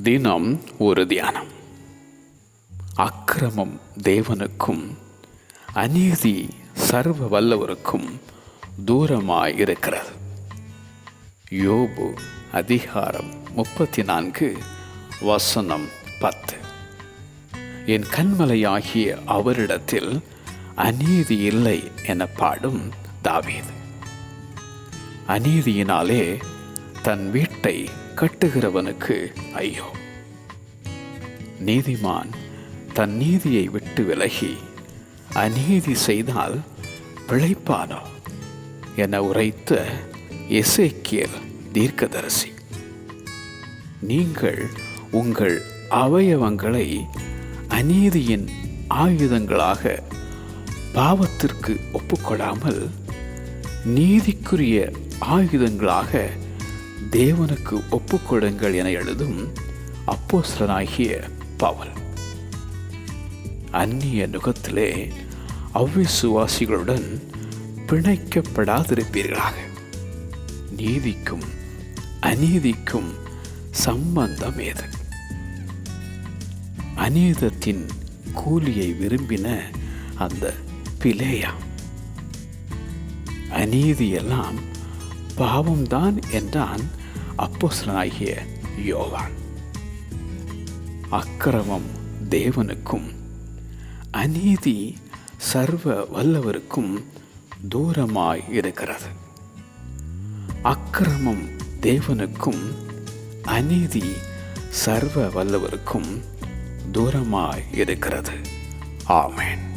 தினம் ஒரு தியானம். அக்கிரமம் தேவனுக்கும் அநீதி சர்வ வல்லவருக்கும் தூரமாயிருக்கிறது. யோபு அதிகாரம் 34 வசனம் 10. என் கண்மலையாகிய அவரிடத்தில் அநீதி இல்லை என பாடும் தாவீது. அநீதியினாலே தன் வீட்டை கட்டுகிறவனுக்கு ஐயோ! நீதிமான் தன் நீதியை விட்டு விலகி அநீதி செய்தால் பிழைப்பானோ என உரைத்த எசேக்கியேல் தீர்க்கதரிசி. நீங்கள் உங்கள் அவயவங்களை அநீதியின் ஆயுதங்களாக பாவத்திற்கு ஒப்புக்கொடாமல் நீதிக்குரிய ஆயுதங்களாக தேவனுக்கு ஒப்புக்கொடுங்கள் என எழுதும் அப்போஸ்தலனாகிய பவுல். அந்நிய நுகத்திலே அவ்விசுவாசிகளுடன் பிணைக்கப்படாதிருப்பீர்களாக. நீதிக்கும் அநீதிக்கும் சம்பந்தம் ஏது? அநீதத்தின் கூலியை விரும்பின அந்த பிலேயா. அநீதியெல்லாம் பாவம்தான் என்றான் அப்போஸ்தலனாகிய யோவான். அக்கிரமம் தேவனுக்கும் அநீதி சர்வ வல்லவருக்கும் தூரமாய் இருக்கிறது. அக்கிரமம் தேவனுக்கும் அநீதி சர்வ வல்லவருக்கும் தூரமாய் இருக்கிறது. ஆமென்.